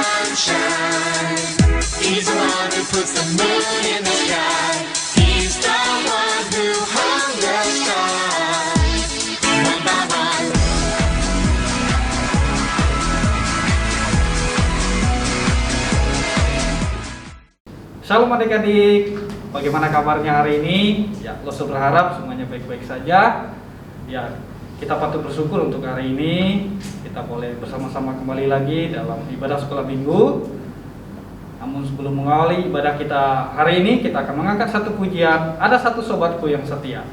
sunshine. He's the one who puts the moon in the sky. He's the one who hung the stars one by one. Shalom adik-adik, bagaimana kabarnya hari ini? Ya, Loso berharap semuanya baik-baik saja. Ya, kita patut bersyukur untuk hari ini kita boleh bersama-sama kembali lagi dalam ibadah sekolah minggu. Namun sebelum mengawali ibadah kita hari ini, kita akan mengangkat satu pujian. Ada satu sobatku yang setia.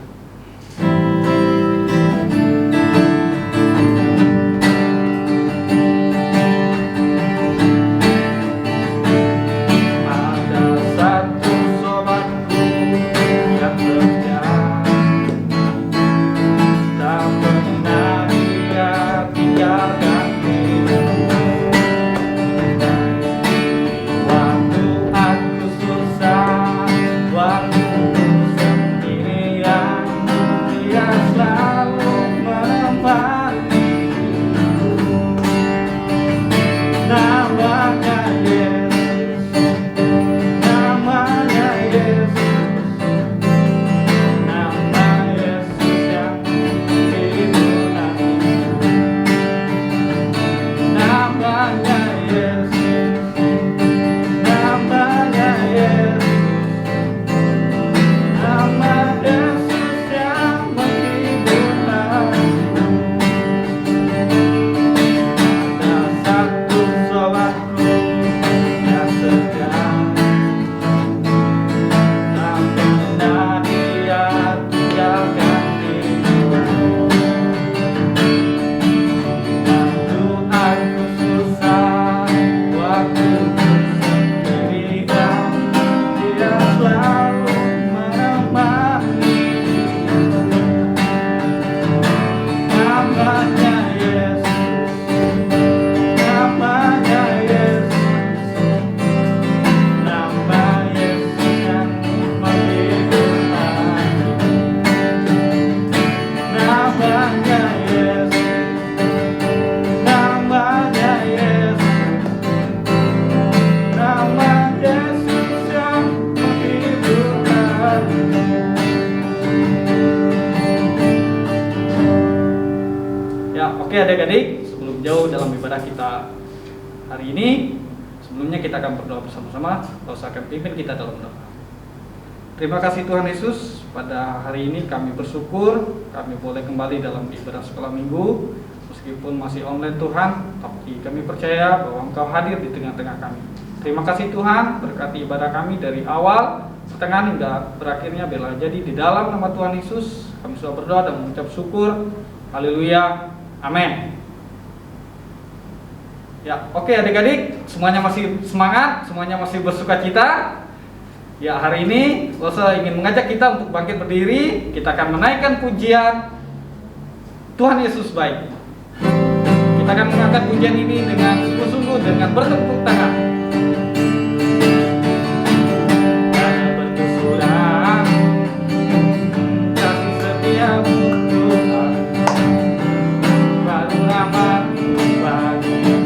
Oke adik-adik, sebelum jauh dalam ibadah kita hari ini, sebelumnya kita akan berdoa bersama-sama. Lalu akan pimpin kita dalam doa. Terima kasih Tuhan Yesus, pada hari ini kami bersyukur kami boleh kembali dalam ibadah sekolah minggu. Meskipun masih online Tuhan, tapi kami percaya bahwa Engkau hadir di tengah-tengah kami. Terima kasih Tuhan, berkati ibadah kami dari awal, pertengahan hingga berakhirnya. Biarlah jadi di dalam nama Tuhan Yesus kami sudah berdoa dan mengucap syukur. Haleluya. Amin. Ya, oke adik-adik, semuanya masih semangat, semuanya masih bersukacita. Ya, hari ini Losa ingin mengajak kita untuk bangkit berdiri. Kita akan menaikkan pujian Tuhan Yesus baik. Kita akan mengangkat pujian ini dengan sungguh-sungguh, dengan bertepuk tangan. Karena berkesudahan kasih setiamu Tuhan, baru rahmat-Mu bagiku.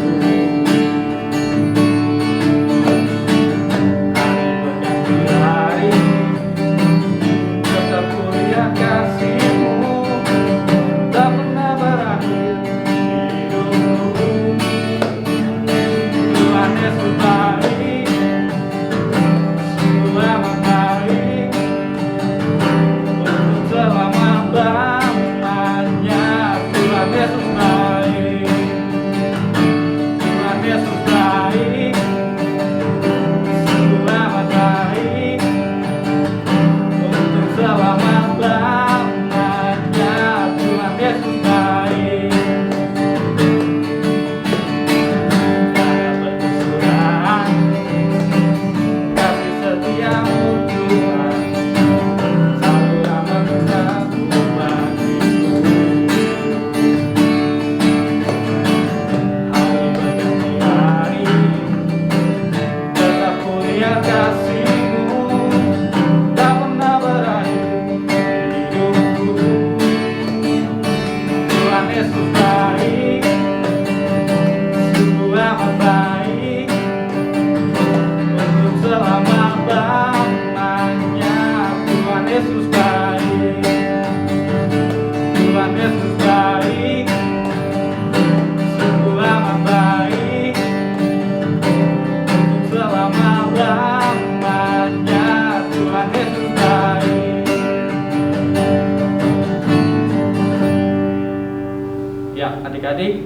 Hari berganti hari, tetap mulia kasih-Mu, tak pernah berakhir hidupku. Tuhan Yesus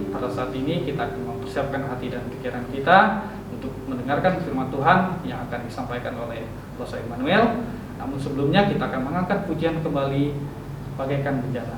pada saat ini kita akan mempersiapkan hati dan pikiran kita untuk mendengarkan firman Tuhan yang akan disampaikan oleh Rosa Immanuel. Namun sebelumnya kita akan mengangkat pujian kembali bagaikan bejana.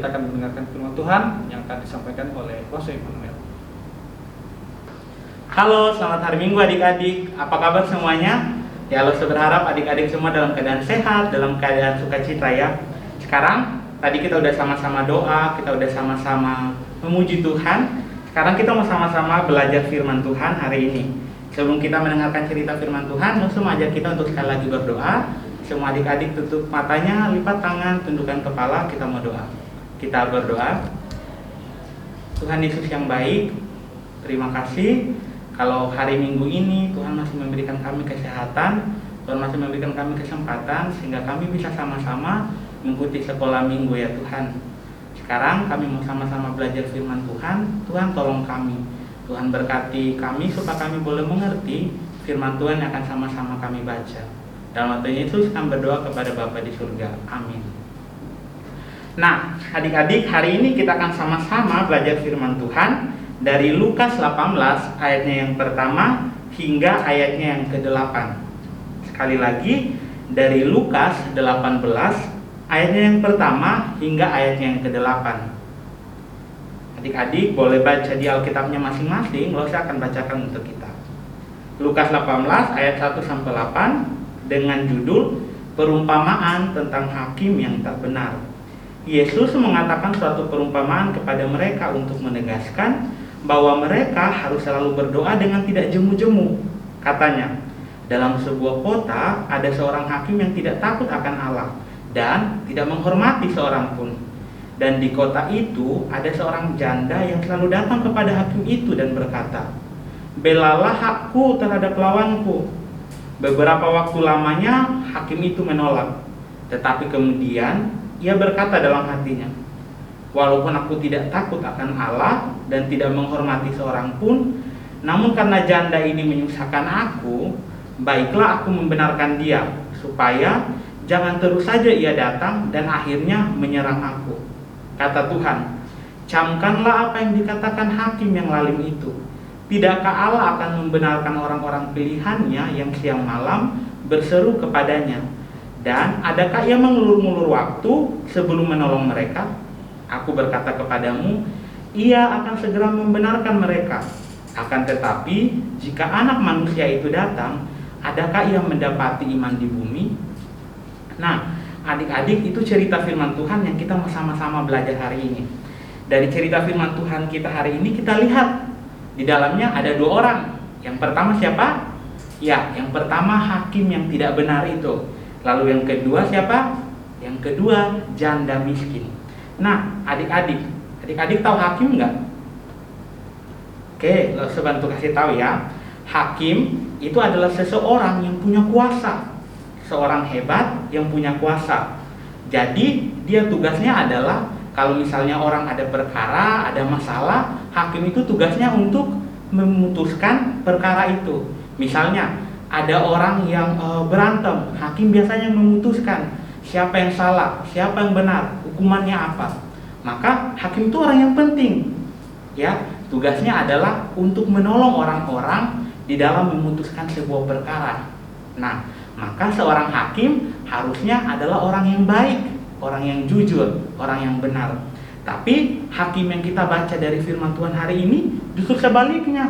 Kita akan mendengarkan firman Tuhan yang akan disampaikan oleh Rosa Immanuel. Halo, selamat hari Minggu adik-adik. Apa kabar semuanya? Ya, Rosa berharap adik-adik semua dalam keadaan sehat, dalam keadaan sukacita ya. Sekarang, tadi kita udah sama-sama doa, kita udah sama-sama memuji Tuhan. Sekarang kita mau sama-sama belajar firman Tuhan hari ini. Sebelum kita mendengarkan cerita firman Tuhan, Rosa mengajak kita untuk sekali lagi berdoa. Semua adik-adik tutup matanya, lipat tangan, tundukkan kepala, kita mau doa. Kita berdoa. Tuhan Yesus yang baik, terima kasih kalau hari Minggu ini Tuhan masih memberikan kami kesehatan, Tuhan masih memberikan kami kesempatan sehingga kami bisa sama-sama mengikuti sekolah minggu ya Tuhan. Sekarang kami mau sama-sama belajar firman Tuhan. Tuhan tolong kami, Tuhan berkati kami supaya kami boleh mengerti firman Tuhan yang akan sama-sama kami baca. Dalam nama Yesus kami berdoa kepada Bapa di surga. Amin. Nah, adik-adik, hari ini kita akan sama-sama belajar firman Tuhan dari Lukas 18 ayatnya yang pertama hingga ayatnya yang ke-8. Sekali lagi, dari Lukas 18 ayatnya yang pertama hingga ayatnya yang ke-8. Adik-adik boleh baca di Alkitabnya masing-masing, saya akan bacakan untuk kita. Lukas 18 ayat 1 sampai 8 dengan judul Perumpamaan tentang hakim yang tak benar. Yesus mengatakan suatu perumpamaan kepada mereka untuk menegaskan bahwa mereka harus selalu berdoa dengan tidak jemu-jemu. Katanya, dalam sebuah kota ada seorang hakim yang tidak takut akan Allah dan tidak menghormati seorang pun. Dan di kota itu ada seorang janda yang selalu datang kepada hakim itu dan berkata, "Belalah hakku terhadap lawanku." Beberapa waktu lamanya hakim itu menolak. Tetapi kemudian ia berkata dalam hatinya, "Walaupun aku tidak takut akan Allah dan tidak menghormati seorang pun, namun karena janda ini menyusahkan aku, baiklah aku membenarkan dia, supaya jangan terus saja ia datang dan akhirnya menyerang aku." Kata Tuhan, "Camkanlah apa yang dikatakan hakim yang lalim itu. Tidakkah Allah akan membenarkan orang-orang pilihannya yang siang malam berseru kepadanya? Dan adakah ia mengulur-ngulur waktu sebelum menolong mereka? Aku berkata kepadamu, ia akan segera membenarkan mereka. Akan tetapi, jika anak manusia itu datang, adakah ia mendapati iman di bumi?" Nah, adik-adik, itu cerita firman Tuhan yang kita sama-sama belajar hari ini. Dari cerita firman Tuhan kita hari ini, kita lihat di dalamnya ada dua orang. Yang pertama siapa? Ya, yang pertama hakim yang tidak benar itu. Lalu yang kedua siapa? Yang kedua janda miskin. Nah, adik-adik tahu hakim nggak? Oke, sebantu kasih tahu ya. Hakim itu adalah seseorang yang punya kuasa, seorang hebat yang punya kuasa. Jadi dia tugasnya adalah kalau misalnya orang ada perkara, ada masalah, hakim itu tugasnya untuk memutuskan perkara itu. Misalnya ada orang yang berantem, hakim biasanya memutuskan siapa yang salah, siapa yang benar, hukumannya apa. Maka hakim itu orang yang penting. Ya, tugasnya adalah untuk menolong orang-orang di dalam memutuskan sebuah perkara. Nah, maka seorang hakim harusnya adalah orang yang baik, orang yang jujur, orang yang benar. Tapi hakim yang kita baca dari firman Tuhan hari ini justru sebaliknya.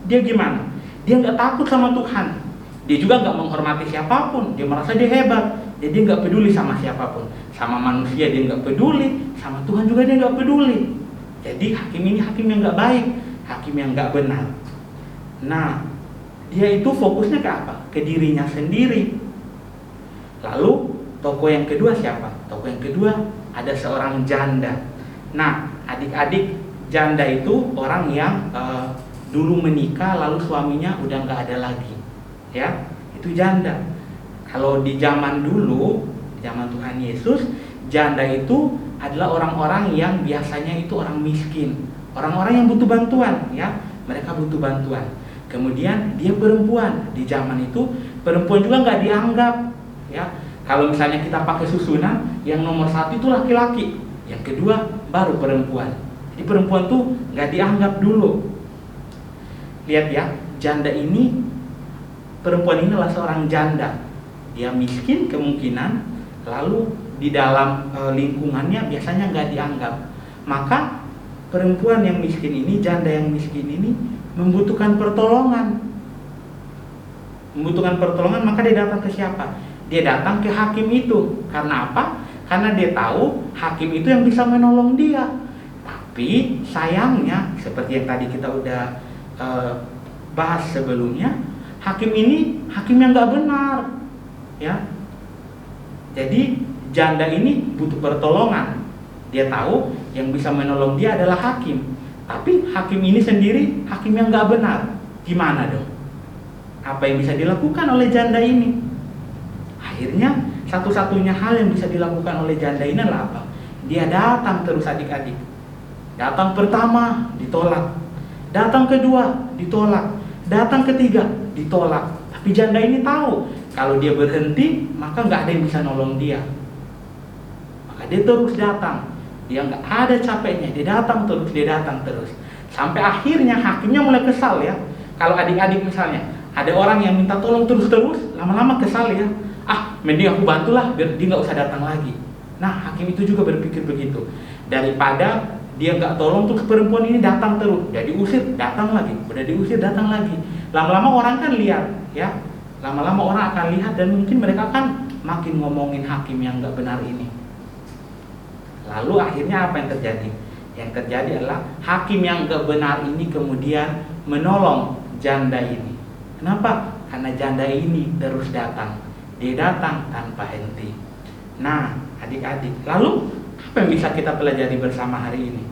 Dia gimana? Dia nggak takut sama Tuhan. Dia juga nggak menghormati siapapun. Dia merasa dia hebat. Jadi dia nggak peduli sama siapapun. Sama manusia dia nggak peduli, sama Tuhan juga dia nggak peduli. Jadi hakim ini hakim yang nggak baik, hakim yang nggak benar. Nah, dia itu fokusnya ke apa? Ke dirinya sendiri. Lalu tokoh yang kedua siapa? Tokoh yang kedua ada seorang janda. Nah, adik-adik, janda itu orang yang dulu menikah lalu suaminya udah nggak ada lagi. Ya, itu janda. Kalau di zaman dulu, zaman Tuhan Yesus, janda itu adalah orang-orang yang biasanya itu orang miskin, orang-orang yang butuh bantuan, ya. Mereka butuh bantuan. Kemudian dia perempuan. Di zaman itu perempuan juga nggak dianggap, ya. Kalau misalnya kita pakai susunan, yang nomor satu itu laki-laki, yang kedua baru perempuan. Jadi perempuan tuh nggak dianggap dulu. Lihat ya, janda ini, perempuan ini adalah seorang janda. Dia miskin kemungkinan, lalu di dalam lingkungannya biasanya nggak dianggap. Maka perempuan yang miskin ini, janda yang miskin ini membutuhkan pertolongan. Membutuhkan pertolongan, maka dia datang ke siapa? Dia datang ke hakim itu. Karena apa? Karena dia tahu hakim itu yang bisa menolong dia. Tapi sayangnya, seperti yang tadi kita udah bahas sebelumnya, hakim ini hakim yang nggak benar, ya. Jadi janda ini butuh pertolongan. Dia tahu yang bisa menolong dia adalah hakim, tapi hakim ini sendiri hakim yang nggak benar. Gimana dong? Apa yang bisa dilakukan oleh janda ini? Akhirnya satu-satunya hal yang bisa dilakukan oleh janda ini adalah apa? Dia datang terus, adik-adik. Datang pertama ditolak, datang kedua ditolak, datang ketiga ditolak. Tapi janda ini tahu kalau dia berhenti maka nggak ada yang bisa nolong dia. Maka dia terus datang. Dia nggak ada capeknya, dia datang terus, dia datang terus. Sampai akhirnya hakimnya mulai kesal, ya. Kalau adik-adik misalnya ada orang yang minta tolong terus-terus, lama-lama kesal, ya. Mending aku bantulah biar dia nggak usah datang lagi. Nah, hakim itu juga berpikir begitu. Daripada dia nggak tolong terus perempuan ini datang terus, udah diusir datang lagi, udah diusir datang lagi. Lama-lama orang kan lihat, ya. Lama-lama orang akan lihat dan mungkin mereka akan makin ngomongin hakim yang nggak benar ini. Lalu akhirnya apa yang terjadi? Yang terjadi adalah hakim yang nggak benar ini kemudian menolong janda ini. Kenapa? Karena janda ini terus datang. Dia datang tanpa henti. Nah, adik-adik, lalu Apa yang bisa kita pelajari bersama hari ini?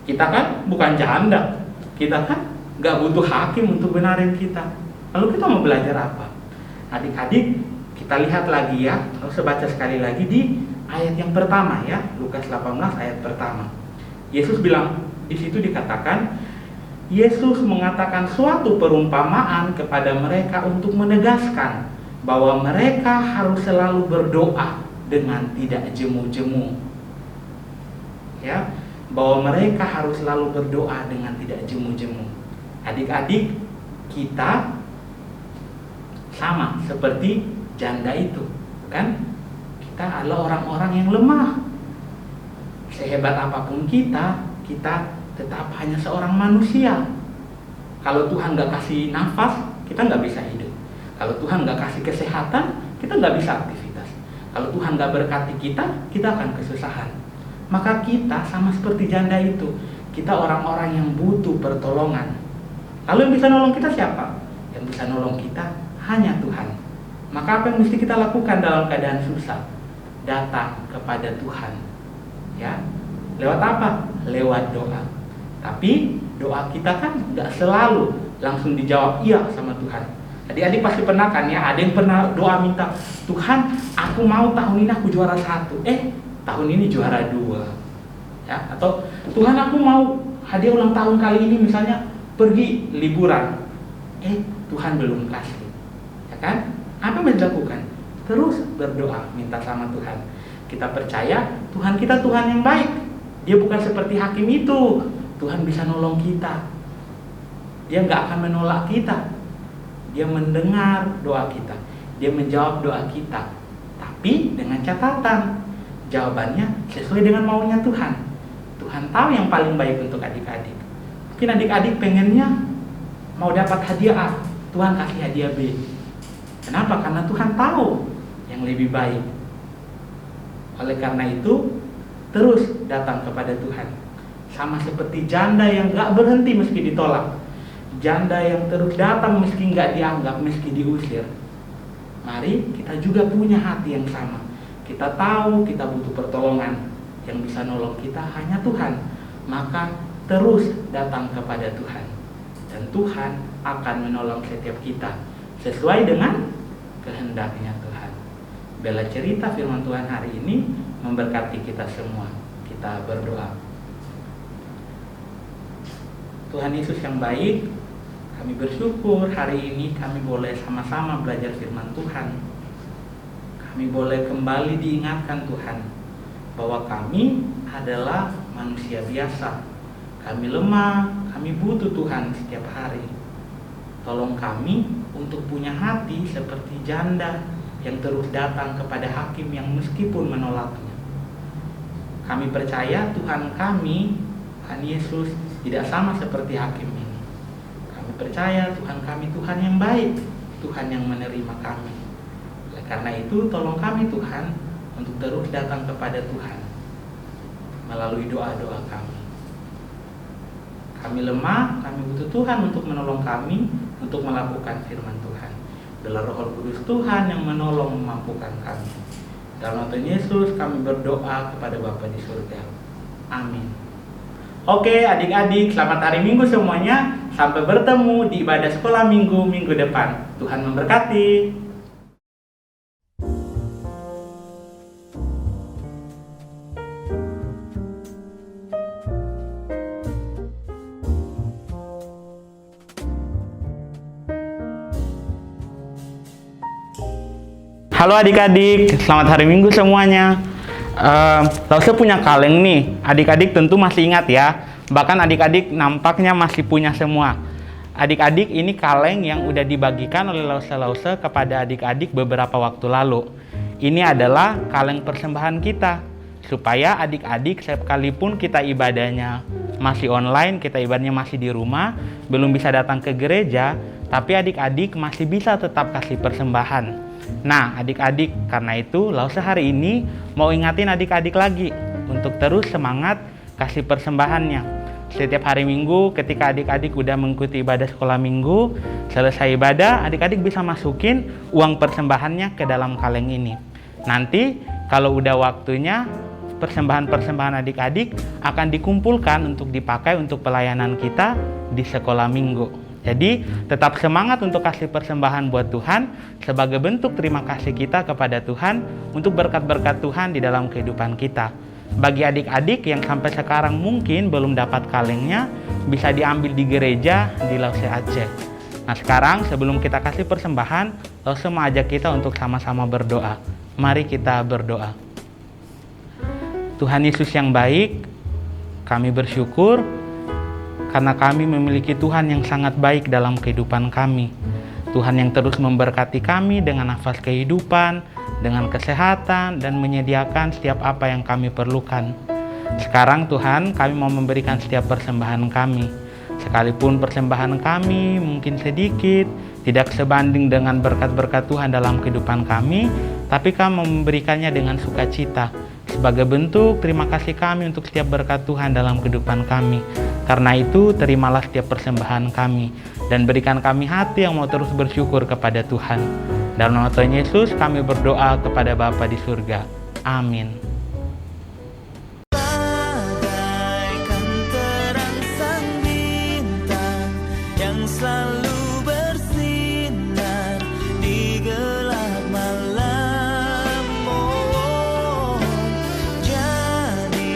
Kita kan bukan janda, kita kan gak butuh hakim untuk benarin kita. Lalu kita mau belajar apa? Adik-adik, kita lihat lagi ya, harus baca sekali lagi di ayat yang pertama ya, Lukas 18 ayat pertama. Yesus bilang, di situ dikatakan, Yesus mengatakan suatu perumpamaan kepada mereka untuk menegaskan bahwa mereka harus selalu berdoa dengan tidak jemu-jemu. Ya, bahwa mereka harus selalu berdoa dengan tidak jemu-jemu. Adik-adik, kita sama seperti janda itu, kan? Kita adalah orang-orang yang lemah. Sehebat apapun kita tetap hanya seorang manusia. Kalau Tuhan nggak kasih nafas, kita nggak bisa hidup. Kalau Tuhan nggak kasih kesehatan, kita nggak bisa aktivitas. Kalau Tuhan nggak berkati kita akan kesusahan. Maka kita sama seperti janda itu, kita orang-orang yang butuh pertolongan. Lalu yang bisa nolong kita siapa? Yang bisa nolong kita hanya Tuhan. Maka apa yang mesti kita lakukan dalam keadaan susah? Datang kepada Tuhan. Ya, lewat apa? Lewat doa. Tapi doa kita kan nggak selalu langsung dijawab iya sama Tuhan. Adik-adik pasti pernah kan ya, ada yang pernah doa minta, Tuhan, aku mau tahun ini aku juara 1. Tahun ini juara 2. Ya, atau Tuhan, aku mau hadiah ulang tahun kali ini misalnya pergi liburan. Tuhan belum kasih. Ya kan? Apa yang dilakukan? Terus berdoa, minta sama Tuhan. Kita percaya Tuhan kita Tuhan yang baik. Dia bukan seperti hakim itu. Tuhan bisa nolong kita. Dia nggak akan menolak kita. Dia mendengar doa kita. Dia menjawab doa kita. Tapi dengan catatan, jawabannya sesuai dengan maunya Tuhan. Tuhan tahu yang paling baik untuk adik-adik. Mungkin adik-adik pengennya mau dapat hadiah A, Tuhan kasih hadiah B. Kenapa? Karena Tuhan tahu yang lebih baik. Oleh karena itu, terus datang kepada Tuhan. Sama seperti janda yang gak berhenti meski ditolak. Janda yang terus datang meski gak dianggap, meski diusir. Mari kita juga punya hati yang sama. Kita tahu kita butuh pertolongan. Yang bisa nolong kita hanya Tuhan. Maka terus datang kepada Tuhan. Dan Tuhan akan menolong setiap kita sesuai dengan kehendaknya Tuhan. Bella cerita firman Tuhan hari ini memberkati kita semua. Kita berdoa. Tuhan Yesus yang baik, kami bersyukur hari ini kami boleh sama-sama belajar firman Tuhan. Kami boleh kembali diingatkan Tuhan bahwa kami adalah manusia biasa. Kami lemah, kami butuh Tuhan setiap hari. Tolong kami untuk punya hati seperti janda yang terus datang kepada hakim yang meskipun menolaknya. Kami percaya Tuhan kami, Tuhan Yesus, tidak sama seperti hakim ini. Kami percaya Tuhan kami Tuhan yang baik, Tuhan yang menerima kami. Oleh karena itu, tolong kami Tuhan untuk terus datang kepada Tuhan melalui doa-doa kami. Kami lemah, kami butuh Tuhan untuk menolong kami untuk melakukan firman Tuhan. Biarlah Roh Kudus Tuhan yang menolong memampukan kami. Dalam nama Yesus kami berdoa kepada Bapa di surga. Amin. Oke adik-adik, selamat hari Minggu semuanya. Sampai bertemu di ibadah sekolah minggu depan. Tuhan memberkati. Halo adik-adik, selamat hari Minggu semuanya. Lause punya kaleng nih, adik-adik tentu masih ingat ya. Bahkan adik-adik nampaknya masih punya semua. Adik-adik, ini kaleng yang udah dibagikan oleh Lause kepada adik-adik beberapa waktu lalu. Ini adalah kaleng persembahan kita, supaya adik-adik sekalipun kita ibadahnya masih online, kita ibadahnya masih di rumah, belum bisa datang ke gereja, tapi adik-adik masih bisa tetap kasih persembahan. Nah adik-adik, karena itu Lause hari ini mau ingatin adik-adik lagi untuk terus semangat kasih persembahannya. Setiap hari Minggu ketika adik-adik udah mengikuti ibadah sekolah minggu, selesai ibadah adik-adik bisa masukin uang persembahannya ke dalam kaleng ini. Nanti kalau udah waktunya persembahan-persembahan adik-adik akan dikumpulkan untuk dipakai untuk pelayanan kita di sekolah minggu. Jadi tetap semangat untuk kasih persembahan buat Tuhan sebagai bentuk terima kasih kita kepada Tuhan untuk berkat-berkat Tuhan di dalam kehidupan kita. Bagi adik-adik yang sampai sekarang mungkin belum dapat kalengnya, bisa diambil di gereja di Lause Aceh. Nah sekarang sebelum kita kasih persembahan, Lause mau ajak kita untuk sama-sama berdoa. Mari kita berdoa. Tuhan Yesus yang baik, kami bersyukur karena kami memiliki Tuhan yang sangat baik dalam kehidupan kami. Tuhan yang terus memberkati kami dengan nafas kehidupan, dengan kesehatan, dan menyediakan setiap apa yang kami perlukan. Sekarang Tuhan, kami mau memberikan setiap persembahan kami. Sekalipun persembahan kami mungkin sedikit, tidak sebanding dengan berkat-berkat Tuhan dalam kehidupan kami, tapi kami mau memberikannya dengan sukacita. Sebagai bentuk terima kasih kami untuk setiap berkat Tuhan dalam kehidupan kami. Karena itu, terimalah setiap persembahan kami dan berikan kami hati yang mau terus bersyukur kepada Tuhan. Dalam nama Tuhan Yesus, kami berdoa kepada Bapa di surga. Amin. Bagaikan terang sang bintang yang selalu bersinar di gelap malam. Oh, jadikanlah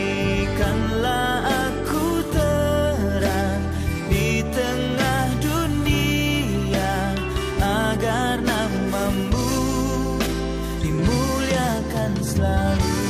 aku terang di tengah dunia agar namamu dimuliakan selalu.